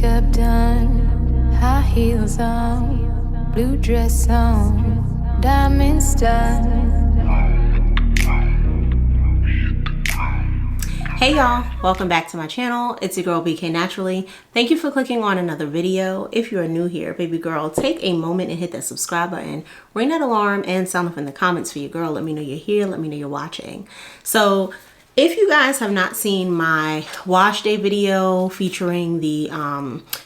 Makeup done, high heels on, blue dress on, diamonds done. Hey y'all, welcome back to my channel. It's your girl BK Naturally. Thank you for clicking on another video. If you are new here, baby girl, take a moment and hit that subscribe button, ring that alarm, and sound off in the comments for your girl. Let me know you're here, let me know you're watching. So if you guys have not seen my wash day video featuring the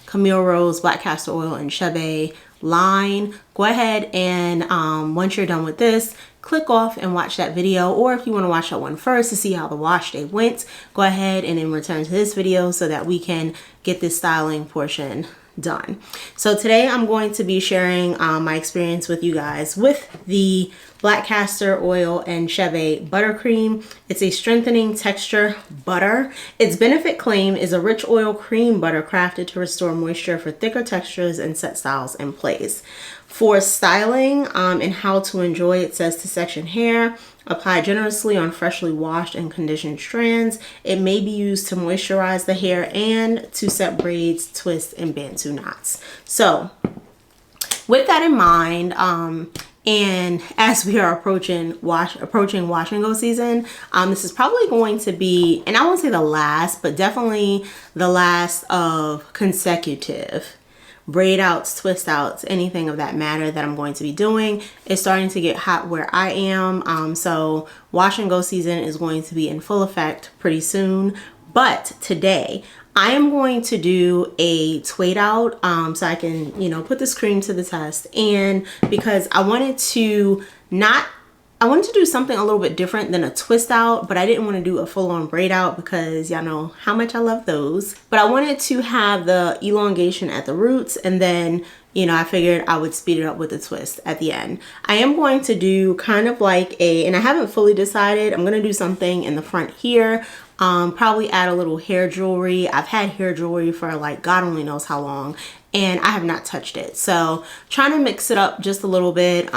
Camille Rose Black Castor Oil and Chebe line, go ahead and once you're done with this, click off and watch that video. Or if you want to watch that one first to see how the wash day went, go ahead and then return to this video so that we can get this styling portion done. So today I'm going to be sharing my experience with you guys with the Black Castor Oil and Chebe Buttercream. It's a strengthening texture butter. Its benefit claim is a rich oil cream butter crafted to restore moisture for thicker textures and set styles in place. For styling and how to enjoy, it says to section hair, apply generously on freshly washed and conditioned strands. It may be used to moisturize the hair and to set braids, twists, and bantu knots. So with that in mind, and as we are approaching wash and go season, this is probably going to be, and I won't say the last, but definitely the last of consecutive braid outs, twist outs, anything of that matter that I'm going to be doing. It's starting to get hot where I am. So wash and go season is going to be in full effect pretty soon. But today I am going to do a twist out so I can, you know, put this cream to the test. And because I wanted to do something a little bit different than a twist out, but I didn't want to do a full-on braid out because y'all know how much I love those. But I wanted to have the elongation at the roots, and then, you know, I figured I would speed it up with a twist at the end. I am going to do kind of like and I haven't fully decided, I'm going to do something in the front here. Probably add a little hair jewelry. I've had hair jewelry for like God only knows how long, and I have not touched it. So trying to mix it up just a little bit.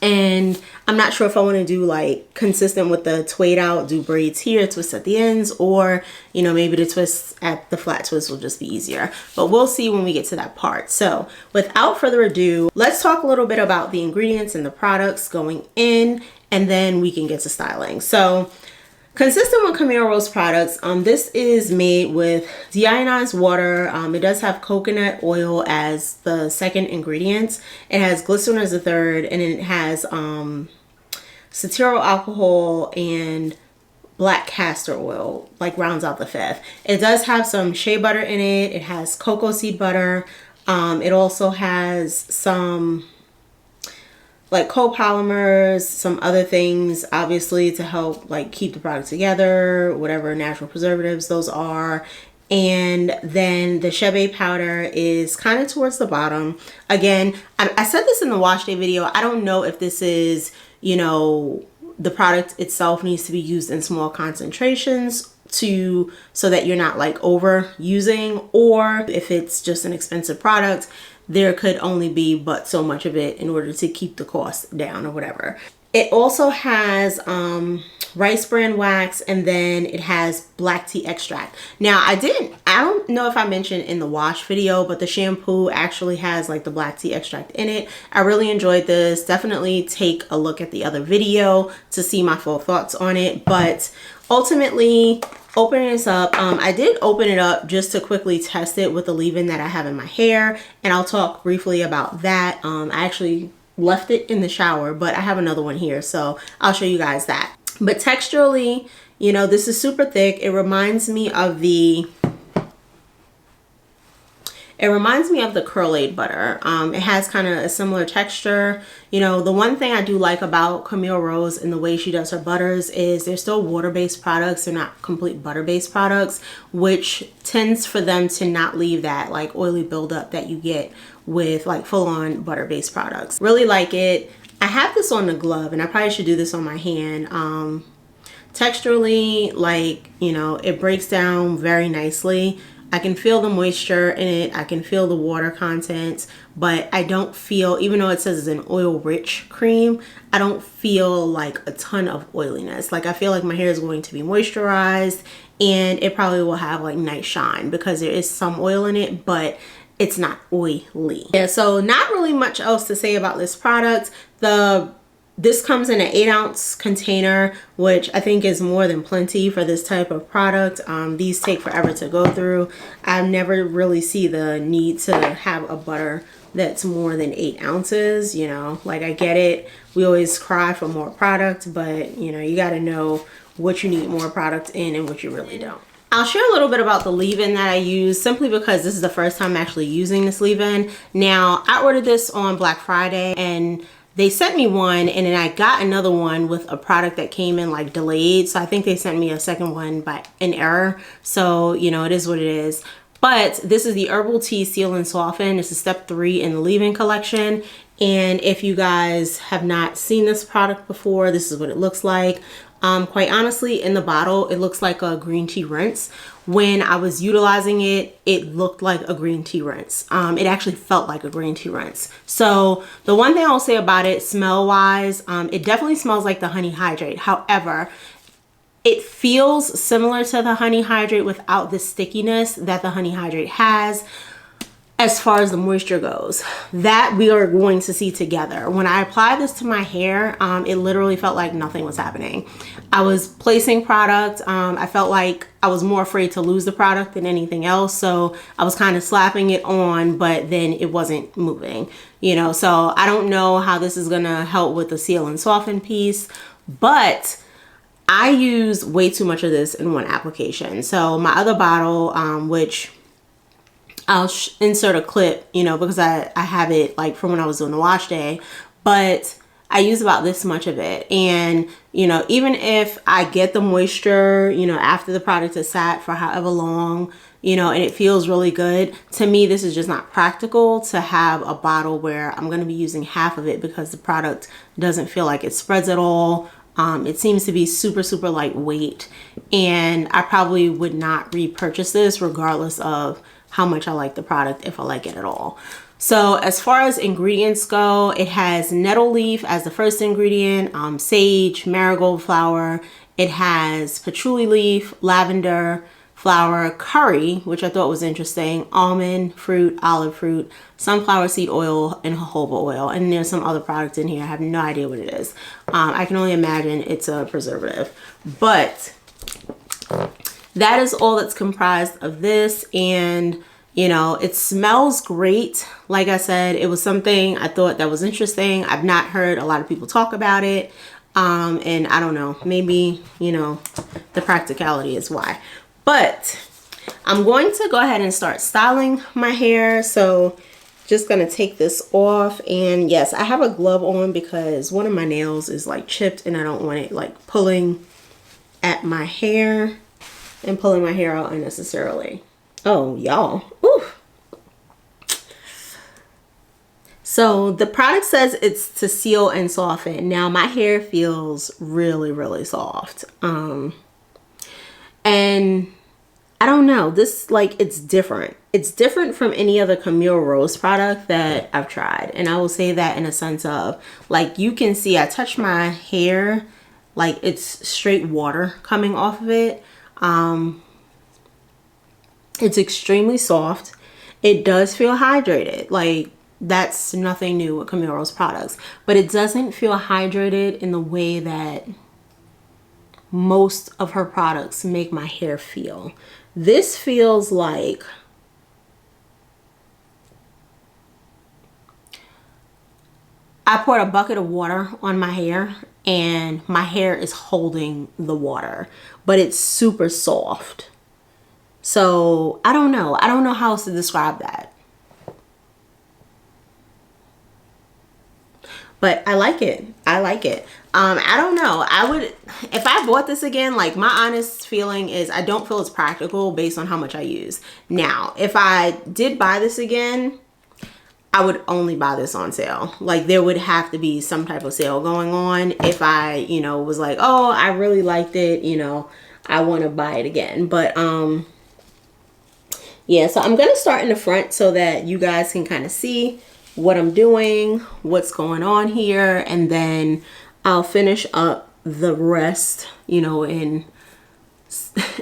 And I'm not sure if I want to do like consistent with the twist out, do braids here, twist at the ends, or, you know, maybe the twist at the flat twist will just be easier. But we'll see when we get to that part. So without further ado, let's talk a little bit about the ingredients and the products going in, and then we can get to styling. So consistent with Camille Rose products, this is made with deionized water. It does have coconut oil as the second ingredient. It has glycerin as the third, and then it has cetyl alcohol and black castor oil, like rounds out the fifth. It does have some shea butter in it. It has cocoa seed butter. It also has some like copolymers, some other things, obviously, to help like keep the product together, whatever natural preservatives those are. And then the Chebe powder is kind of towards the bottom. Again, I said this in the wash day video. I don't know if this is, you know, the product itself needs to be used in small concentrations so that you're not like overusing, or if it's just an expensive product, there could only be but so much of it in order to keep the cost down or whatever. It also has rice bran wax, and then it has black tea extract. Now I don't know if I mentioned in the wash video, but the shampoo actually has like the black tea extract in it. I really enjoyed this. Definitely take a look at the other video to see my full thoughts on it. But ultimately, opening this up, I did open it up just to quickly test it with the leave-in that I have in my hair, and I'll talk briefly about that. I actually left it in the shower, but I have another one here, so I'll show you guys that. But texturally, you know, this is super thick. It reminds me of the Curl Aid butter. It has kind of a similar texture. You know, the one thing I do like about Camille Rose and the way she does her butters is they're still water-based products. They're not complete butter-based products, which tends for them to not leave that like oily buildup that you get with like full-on butter-based products. Really like it. I have this on the glove, and I probably should do this on my hand. Texturally, like, you know, it breaks down very nicely. I can feel the moisture in it. I can feel the water content, but I don't feel, even though it says it's an oil rich cream, I don't feel like a ton of oiliness. Like I feel like my hair is going to be moisturized and it probably will have like nice shine because there is some oil in it, but it's not oily. Yeah, so not really much else to say about this product. This comes in an 8-ounce container, which I think is more than plenty for this type of product. These take forever to go through. I never really see the need to have a butter that's more than 8 ounces, you know. Like, I get it, we always cry for more product, but you know, you got to know what you need more product in and what you really don't. I'll share a little bit about the leave-in that I use, simply because this is the first time I'm actually using this leave-in. Now, I ordered this on Black Friday and they sent me one, and then I got another one with a product that came in like delayed. So I think they sent me a second one by an error. So, you know, it is what it is. But this is the Herbal Tea Seal and Soften. This is step 3 in the leave-in collection. And if you guys have not seen this product before, this is what it looks like. Quite honestly, in the bottle, it looks like a green tea rinse. When I was utilizing it, it looked like a green tea rinse. It actually felt like a green tea rinse. So the one thing I'll say about it, smell wise, it definitely smells like the Honey Hydrate. However, it feels similar to the Honey Hydrate without the stickiness that the Honey Hydrate has. As far as the moisture goes, that we are going to see together. When I applied this to my hair, it literally felt like nothing was happening. I was placing product. I felt like I was more afraid to lose the product than anything else. So I was kind of slapping it on, but then it wasn't moving, you know. So I don't know how this is gonna help with the seal and soften piece, but I use way too much of this in one application. So my other bottle, which I'll insert a clip, you know, because I have it like from when I was doing the wash day, but I use about this much of it. And, you know, even if I get the moisture, you know, after the product is sat for however long, you know, and it feels really good, to me, this is just not practical to have a bottle where I'm going to be using half of it because the product doesn't feel like it spreads at all. It seems to be super, super lightweight, and I probably would not repurchase this regardless of how much I like the product, if I like it at all. So as far as ingredients go, it has nettle leaf as the first ingredient, sage, marigold flower. It has patchouli leaf, lavender flower, curry, which I thought was interesting, almond fruit, olive fruit, sunflower seed oil, and jojoba oil. And there's some other product in here. I have no idea what it is. I can only imagine it's a preservative, but that is all that's comprised of this. And you know, it smells great. Like I said, it was something I thought that was interesting. I've not heard a lot of people talk about it. And I don't know, maybe, you know, the practicality is why. But I'm going to go ahead and start styling my hair. So just gonna take this off. And yes, I have a glove on because one of my nails is like chipped and I don't want it like pulling at my hair and pulling my hair out unnecessarily. Oh, y'all. Ooh. So the product says it's to seal and soften. Now my hair feels really, really soft. And I don't know, this, like, it's different. It's different from any other Camille Rose product that I've tried. And I will say that in a sense of, like, you can see I touch my hair, like it's straight water coming off of it. It's extremely soft. It does feel hydrated. Like, that's nothing new with Camille Rose products. But it doesn't feel hydrated in the way that most of her products make my hair feel. This feels like I poured a bucket of water on my hair and my hair is holding the water, but it's super soft. So I don't know how else to describe that, but I like it. I don't know, I would, if I bought this again, like, my honest feeling is I don't feel it's practical based on how much I use. Now if I did buy this again, I would only buy this on sale. Like, there would have to be some type of sale going on if I, you know, was like, oh, I really liked it, you know, I want to buy it again. But yeah, so I'm gonna start in the front so that you guys can kind of see what I'm doing, what's going on here, and then I'll finish up the rest, you know, in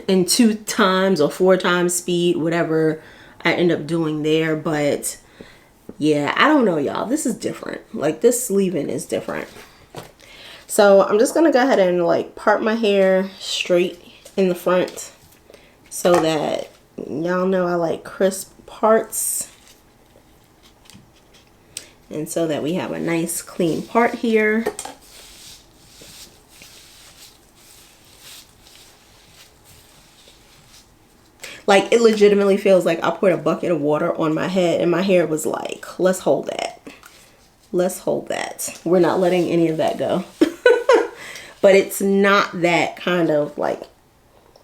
in 2 times or 4 times speed, whatever I end up doing there. But yeah, I don't know, y'all. This is different. Like, this leave-in is different. So I'm just gonna go ahead and like part my hair straight in the front so that y'all know I like crisp parts, and so that we have a nice clean part here. Like, it legitimately feels like I put a bucket of water on my head and my hair was like, let's hold that. Let's hold that. We're not letting any of that go. But it's not that kind of like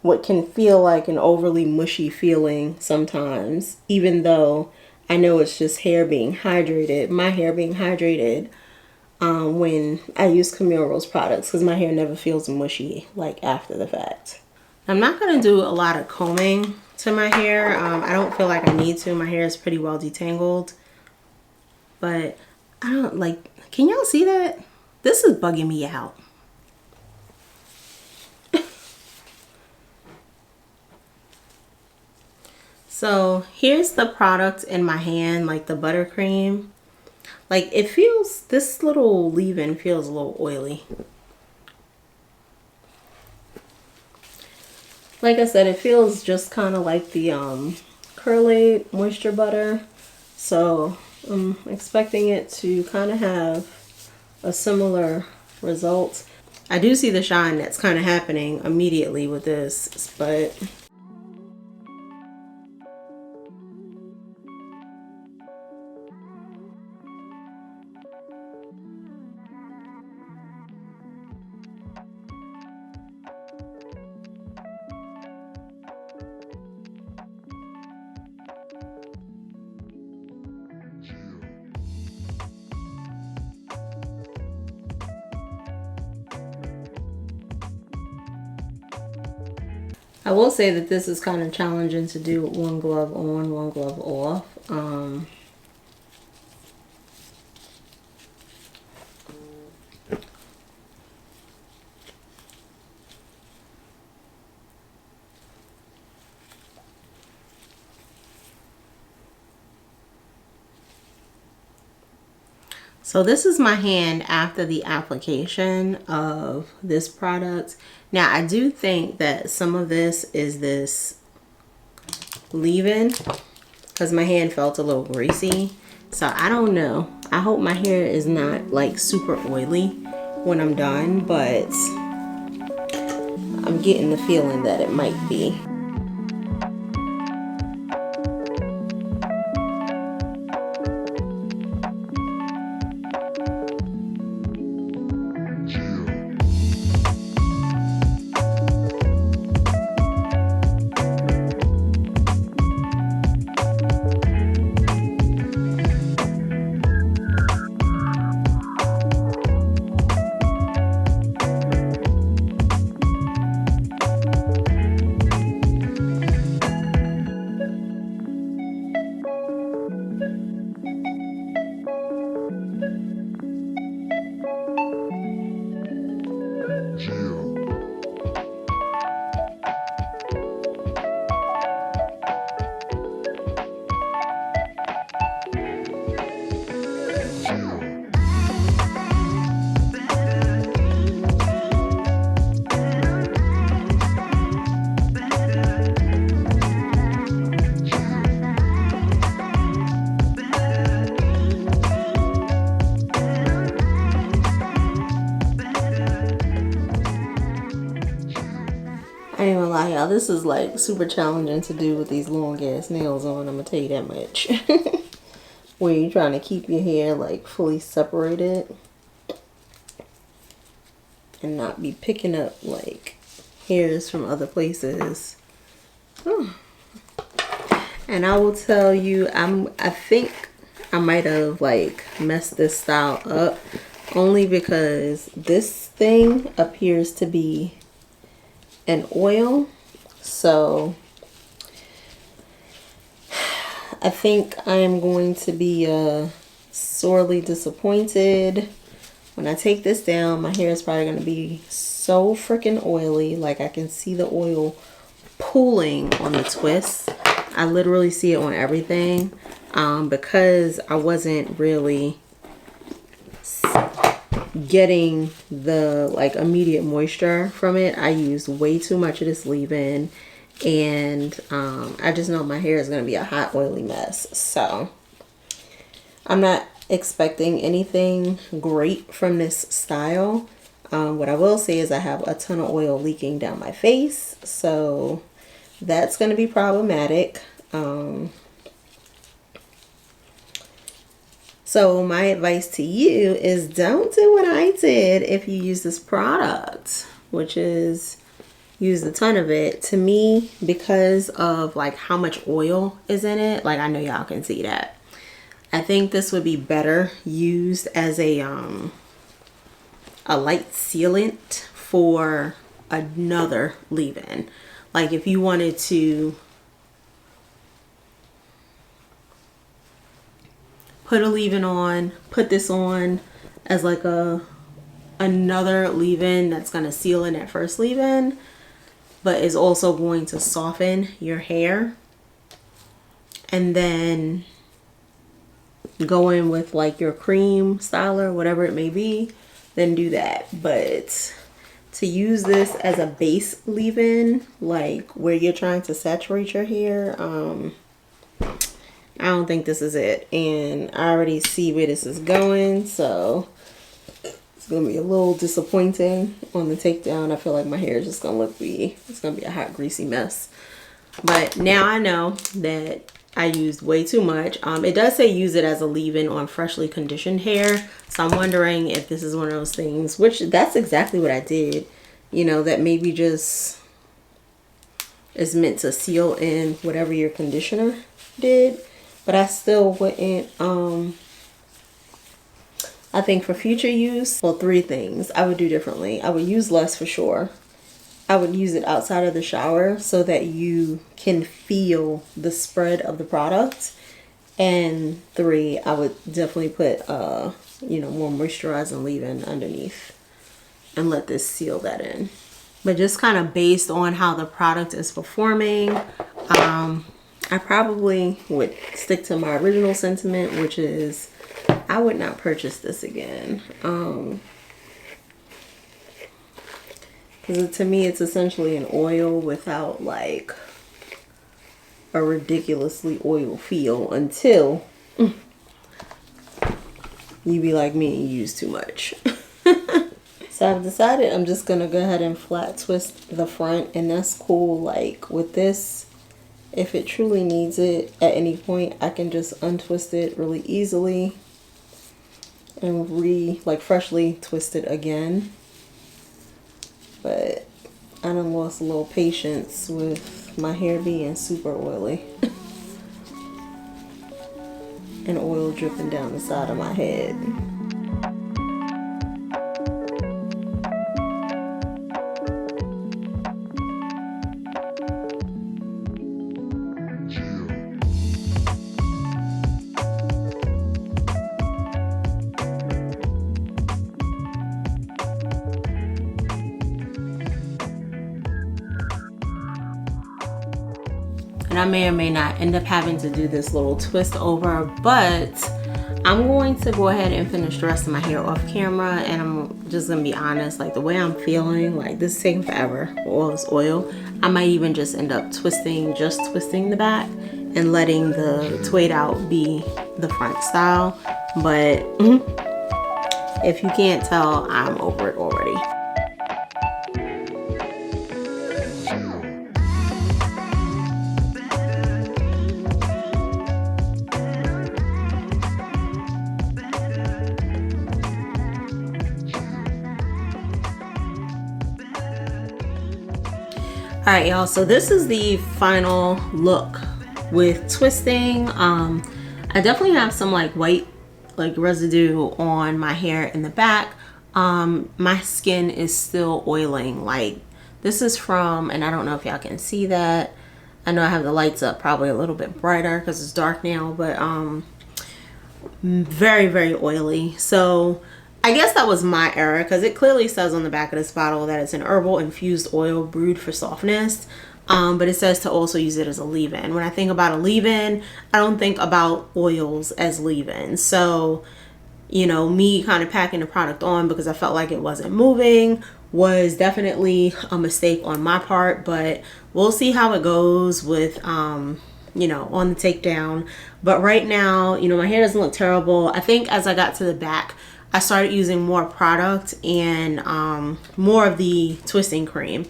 what can feel like an overly mushy feeling sometimes, even though I know it's just hair being hydrated, my hair being hydrated when I use Camille Rose products, because my hair never feels mushy like after the fact. I'm not going to do a lot of combing to my hair. I don't feel like I need to. My hair is pretty well detangled. But I don't like, can y'all see that? This is bugging me out. So here's the product in my hand, like the buttercream. Like, it feels, this little leave-in feels a little oily. Like I said, it feels just kind of like the Curlaid Moisture Butter. So I'm expecting it to kind of have a similar result. I do see the shine that's kind of happening immediately with this, but I will say that this is kind of challenging to do with one glove on, one glove off. So this is my hand after the application of this product. Now, I do think that some of this is this leave-in because my hand felt a little greasy. So I don't know. I hope my hair is not like super oily when I'm done, but I'm getting the feeling that it might be. I ain't gonna lie, y'all, this is like super challenging to do with these long ass nails on, I'm gonna tell you that much. Where you're trying to keep your hair like fully separated and not be picking up like hairs from other places. And I will tell you, I think I might have like messed this style up only because this thing appears to be an oil, so I think I am going to be sorely disappointed when I take this down. My hair is probably going to be so freaking oily. Like, I can see the oil pooling on the twist. I literally see it on everything. Because I wasn't really getting the like immediate moisture from it, I used way too much of this leave-in, and I just know my hair is going to be a hot oily mess. So I'm not expecting anything great from this style. What I will say is I have a ton of oil leaking down my face, so that's going to be problematic. So my advice to you is don't do what I did if you use this product, which is use a ton of it. To me, because of like how much oil is in it, like I know y'all can see that, I think this would be better used as a light sealant for another leave-in. Like if you wanted to put a leave-in on, put this on as like another leave-in that's going to seal in that first leave-in, but is also going to soften your hair, and then go in with like your cream styler, whatever it may be, then do that. But to use this as a base leave-in, like where you're trying to saturate your hair, I don't think this is it, and I already see where this is going, so it's gonna be a little disappointing on the takedown. I feel like my hair is just gonna it's gonna be a hot greasy mess. But now I know that I used way too much. It does say use it as a leave-in on freshly conditioned hair, so I'm wondering if this is one of those things, which that's exactly what I did, you know, that maybe just is meant to seal in whatever your conditioner did. But I still wouldn't, I think for future use, well, 3 things I would do differently. I would use less for sure. I would use it outside of the shower so that you can feel the spread of the product. And 3, I would definitely put, you know, more moisturizing leave-in underneath and let this seal that in. But just kind of based on how the product is performing, I probably would stick to my original sentiment, which is I would not purchase this again. Because to me, it's essentially an oil without like a ridiculously oil feel until you be like me and use too much. So I've decided I'm just going to go ahead and flat twist the front, and that's cool. Like with this, if it truly needs it at any point, I can just untwist it really easily and freshly twist it again. But I done lost a little patience with my hair being super oily and oil dripping down the side of my head. And I may or may not end up having to do this little twist over, but I'm going to go ahead and finish the rest of my hair off camera. And I'm just gonna be honest, like the way I'm feeling, like this is taking forever with all this oil. I might even just end up twisting the back and letting the tweed out be the front style. But if you can't tell, I'm over it already. All right, y'all, so this is the final look with twisting. I definitely have some like white residue on my hair in the back. My skin is still oiling. Like this is from, and I don't know if y'all can see that. I know I have the lights up probably a little bit brighter because it's dark now, but very, very oily. So I guess that was my error, because it clearly says on the back of this bottle that it's an herbal infused oil brewed for softness. But it says to also use it as a leave-in. When I think about a leave-in, I don't think about oils as leave-in. So, you know, me kind of packing the product on because I felt like it wasn't moving was definitely a mistake on my part. But we'll see how it goes with, you know, on the takedown. But right now, you know, my hair doesn't look terrible. I think as I got to the back, I started using more product and more of the twisting cream.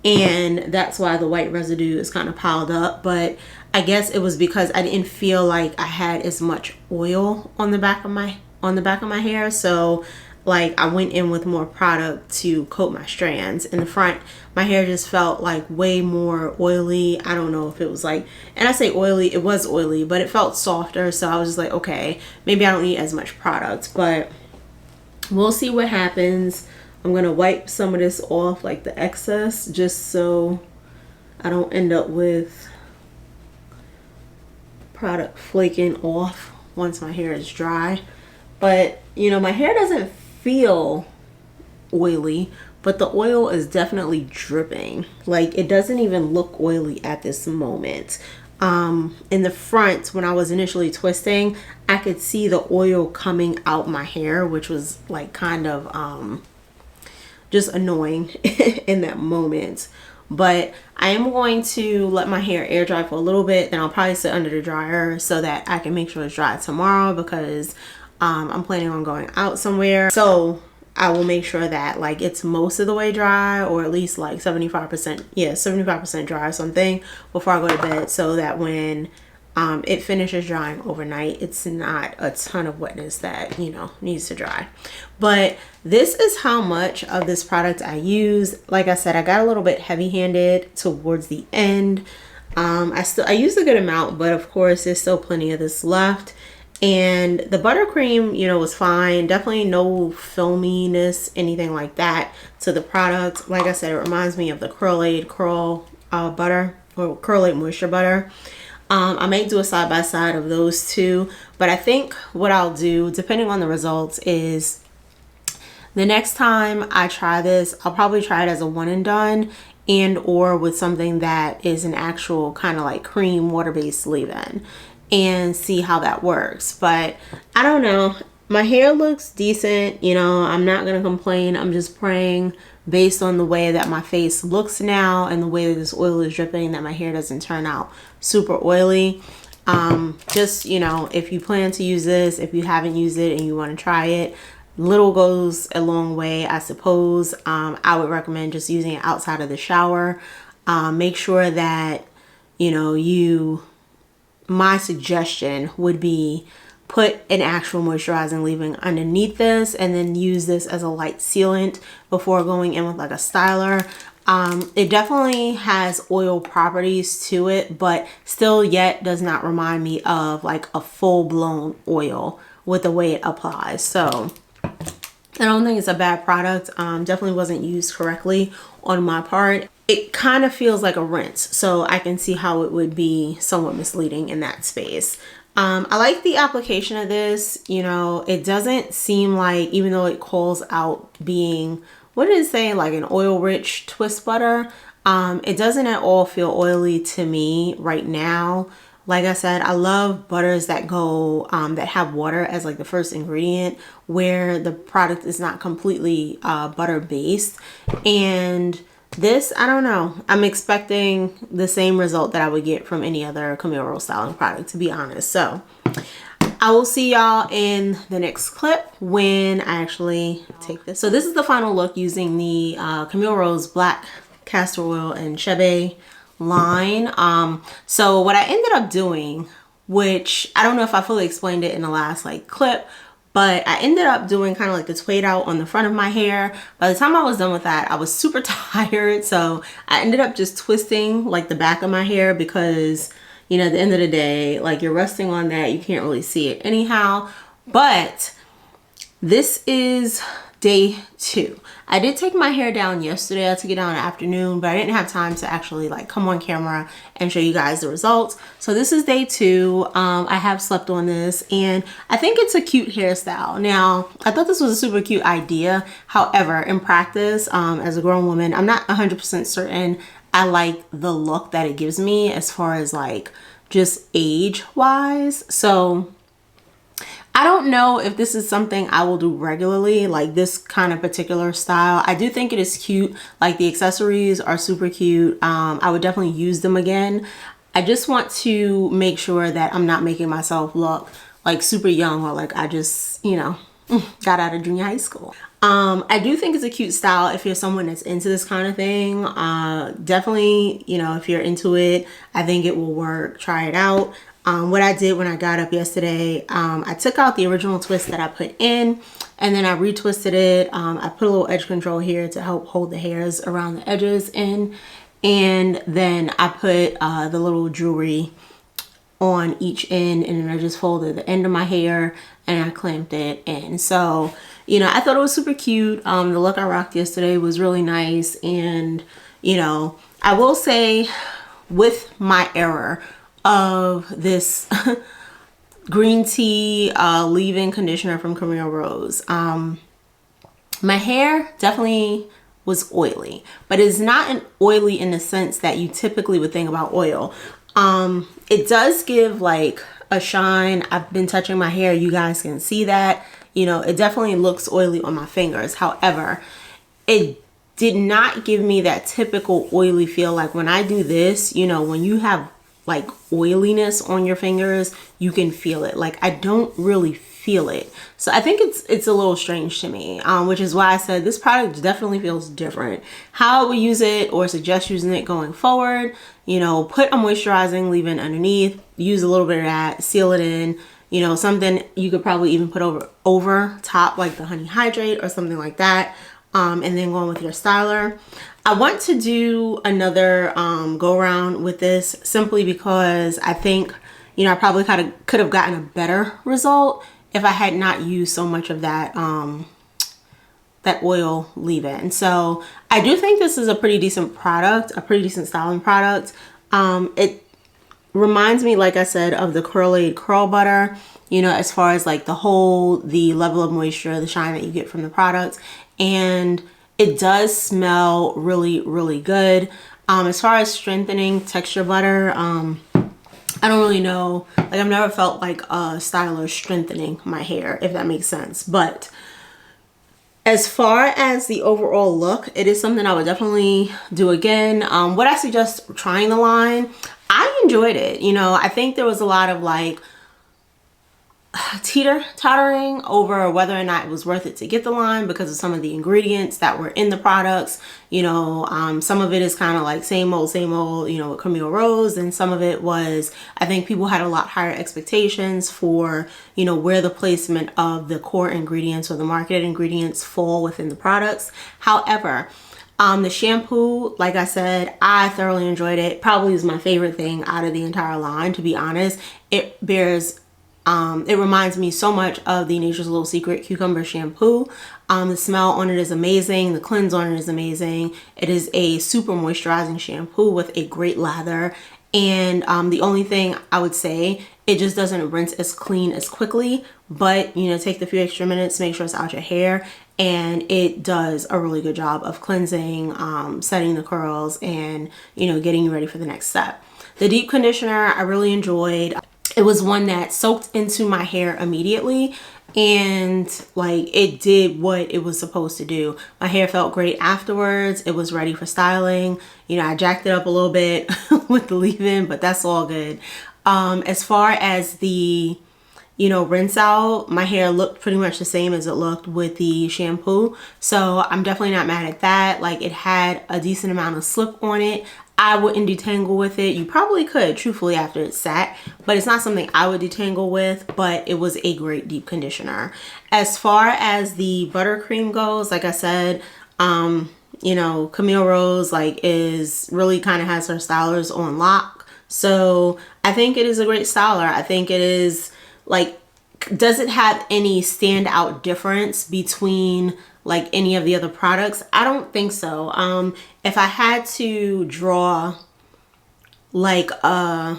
And that's why the white residue is kind of piled up. But I guess it was because I didn't feel like I had as much oil on the back of my hair. So like I went in with more product to coat my strands. In the front, my hair just felt like way more oily. I don't know if it was like, and I say oily, it was oily, but it felt softer. So I was just like, okay, maybe I don't need as much product, but we'll see what happens. I'm gonna wipe some of this off, like the excess, just so I don't end up with product flaking off once my hair is dry. But you know, my hair doesn't feel oily, but the oil is definitely dripping. Like it doesn't even look oily at this moment. In the front, when I was initially twisting, I could see the oil coming out my hair, which was like kind of just annoying in that moment. But I am going to let my hair air dry for a little bit, then I'll probably sit under the dryer so that I can make sure it's dry tomorrow, because I'm planning on going out somewhere. So I will make sure that like it's most of the way dry, or at least like 75%, yeah, 75% dry or something before I go to bed, so that when it finishes drying overnight, it's not a ton of wetness that, you know, needs to dry. But this is how much of this product I use. Like I said, I got a little bit heavy-handed towards the end. I used a good amount, but of course there's still plenty of this left. And the buttercream, you know, was fine. Definitely no filminess, anything like that to the product. Like I said, it reminds me of the Curl butter, or Curl Moisture butter. I may do a side-by-side of those two, but I think what I'll do, depending on the results, is the next time I try this, I'll probably try it as a one and done, and or with something that is an actual kind of like cream water-based leave-in, and see how that works. But I don't know, my hair looks decent, you know, I'm not gonna complain. I'm just praying, based on the way that my face looks now and the way that this oil is dripping, that my hair doesn't turn out super oily. Just, you know, if you plan to use this, if you haven't used it and you want to try it, little goes a long way, I suppose. I would recommend just using it outside of the shower. Make sure that, you know, my suggestion would be put an actual moisturizing leave-in underneath this, and then use this as a light sealant before going in with like a styler. It definitely has oil properties to it, but still yet does not remind me of like a full-blown oil with the way it applies. So I don't think it's a bad product. Definitely wasn't used correctly on my part. It kind of feels like a rinse, so I can see how it would be somewhat misleading in that space. I like the application of this. You know, it doesn't seem like, even though it calls out being, what did it say, like an oil rich twist butter, it doesn't at all feel oily to me right now. Like I said, I love butters that go that have water as like the first ingredient, where the product is not completely butter based. And this, I don't know, I'm expecting the same result that I would get from any other Camille Rose styling product, to be honest. So I will see y'all in the next clip when I actually take this. So this is the final look using the Camille Rose Black Castor Oil and Chebe line. So what I ended up doing, which I don't know if I fully explained it in the last like clip, but I ended up doing kind of like the tweed out on the front of my hair. By the time I was done with that, I was super tired. So I ended up just twisting like the back of my hair, because, you know, at the end of the day, like you're resting on that, you can't really see it anyhow. But this is day 2. I did take my hair down yesterday. I took it down in the afternoon, but I didn't have time to actually like come on camera and show you guys the results. So this is day 2. I have slept on this and I think it's a cute hairstyle. Now, I thought this was a super cute idea. However, in practice, as a grown woman, I'm not 100% certain I like the look that it gives me as far as like just age wise. So I don't know if this is something I will do regularly, like this kind of particular style. I do think it is cute. Like the accessories are super cute. I would definitely use them again. I just want to make sure that I'm not making myself look like super young or like I just, you know, got out of junior high school. I do think it's a cute style if you're someone that's into this kind of thing. Definitely, you know, if you're into it, I think it will work. Try it out. What I did when I got up yesterday, I took out the original twist that I put in and then I retwisted it. I put a little edge control here to help hold the hairs around the edges in. And then I put the little jewelry on each end and then I just folded the end of my hair and I clamped it in. So, you know, I thought it was super cute. The look I rocked yesterday was really nice. And, you know, I will say with my error of this green tea leave-in conditioner from Camille Rose, my hair definitely was oily, but it's not an oily in the sense that you typically would think about oil. It does give like a shine. I've been touching my hair, you guys can see that, you know, it definitely looks oily on my fingers. However, it did not give me that typical oily feel. Like when I do this, you know, when you have like oiliness on your fingers, you can feel it. Like I don't really feel it. So I think it's a little strange to me, which is why I said this product definitely feels different. How I would use it or suggest using it going forward, you know, put a moisturizing leave-in underneath, use a little bit of that, seal it in, you know, something you could probably even put over top like the Honey Hydrate or something like that. And then going with your styler. I want to do another go around with this simply because I think, you know, I probably could have gotten a better result if I had not used so much of that that oil leave-in. So I do think this is a pretty decent product, a pretty decent styling product. It reminds me, like I said, of the Curl-Aid Curl Butter, you know, as far as like the level of moisture, the shine that you get from the product. And it does smell really, really good. As far as strengthening texture butter, I don't really know. Like I've never felt like a styler strengthening my hair, if that makes sense. But as far as the overall look, it is something I would definitely do again. What I suggest trying the line, I enjoyed it. You know, I think there was a lot of like teeter-tottering over whether or not it was worth it to get the line because of some of the ingredients that were in the products. You know, some of it is kind of like same old, you know, with Camille Rose, and some of it was, I think people had a lot higher expectations for, you know, where the placement of the core ingredients or the marketed ingredients fall within the products. However, the shampoo, like I said, I thoroughly enjoyed it. Probably is my favorite thing out of the entire line, to be honest. It reminds me so much of the Nature's Little Secret cucumber shampoo. The smell on it is amazing. The cleanse on it is amazing. It is a super moisturizing shampoo with a great lather. And the only thing I would say, it just doesn't rinse as clean as quickly, but you know, take the few extra minutes, make sure it's out your hair, and it does a really good job of cleansing, setting the curls, and you know, getting you ready for the next step. The deep conditioner I really enjoyed. It was one that soaked into my hair immediately and like it did what it was supposed to do. My hair felt great afterwards. It was ready for styling. You know, I jacked it up a little bit with the leave-in, but that's all good. As far as the, you know, rinse out, my hair looked pretty much the same as it looked with the shampoo. So I'm definitely not mad at that. Like it had a decent amount of slip on it. I wouldn't detangle with it. You probably could, truthfully, after it sat, but it's not something I would detangle with, but it was a great deep conditioner. As far as the buttercream goes, like I said, you know, Camille Rose like is really kind of has her stylers on lock. So I think it is a great styler. I think it is like, does it have any standout difference between like any of the other products? I don't think so. If I had to draw like a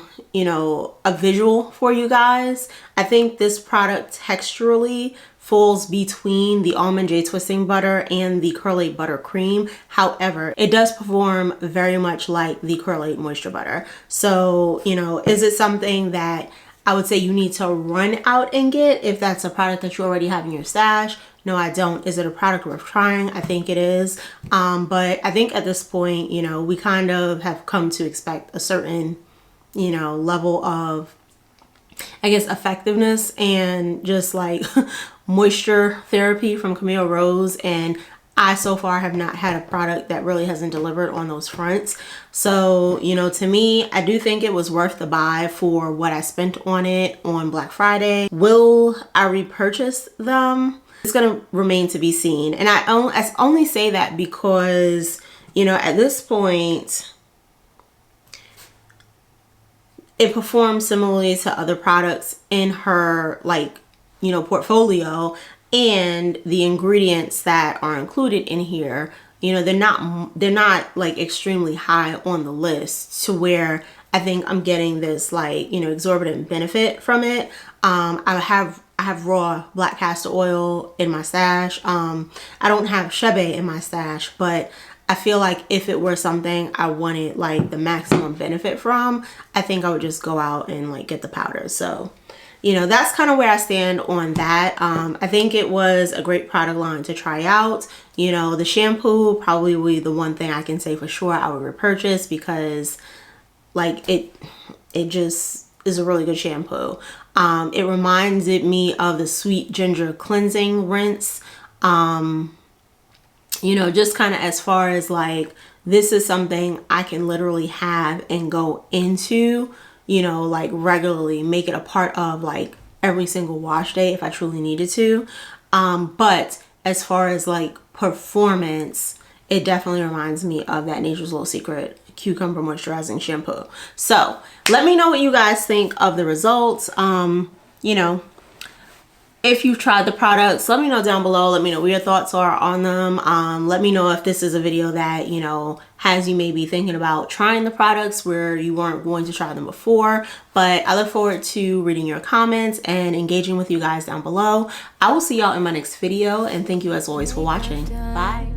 visual for you guys, I think this product texturally falls between the Almond J twisting butter and the Curlate buttercream. However, it does perform very much like the Curlate moisture butter. So, is it something that I would say you need to run out and get if that's a product that you already have in your stash? No, I don't. Is it a product worth trying? I think it is. But I think at this point, we kind of have come to expect a certain, level of, I guess, effectiveness and just like moisture therapy from Camille Rose. And I so far have not had a product that really hasn't delivered on those fronts. So, to me, I do think it was worth the buy for what I spent on it on Black Friday. Will I repurchase them? It's gonna remain to be seen. And I only say that because, at this point, it performs similarly to other products in her portfolio, and the ingredients that are included in here, they're not like extremely high on the list to where I think I'm getting this exorbitant benefit from it. I have raw black castor oil in my stash. I don't have Chebe in my stash, but I feel like if it were something I wanted like the maximum benefit from, I think I would just go out and get the powder. So, that's kind of where I stand on that. I think it was a great product line to try out. The shampoo probably will be the one thing I can say for sure I would repurchase, because it just is a really good shampoo. It reminded me of the Sweet Ginger Cleansing Rinse. Just kind of as far as this is something I can literally have and go into, regularly, make it a part of every single wash day if I truly needed to. But as far as performance, it definitely reminds me of that Nature's Little Secret cucumber moisturizing shampoo. So let me know what you guys think of the results. If you've tried the products, let me know down below. Let me know what your thoughts are on them. Let me know if this is a video that has you maybe thinking about trying the products where you weren't going to try them before. But I look forward to reading your comments and engaging with you guys down below. I will see y'all in my next video, and thank you as always for watching. Bye.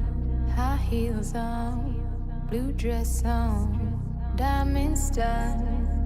High heels on, blue dress on, diamonds done.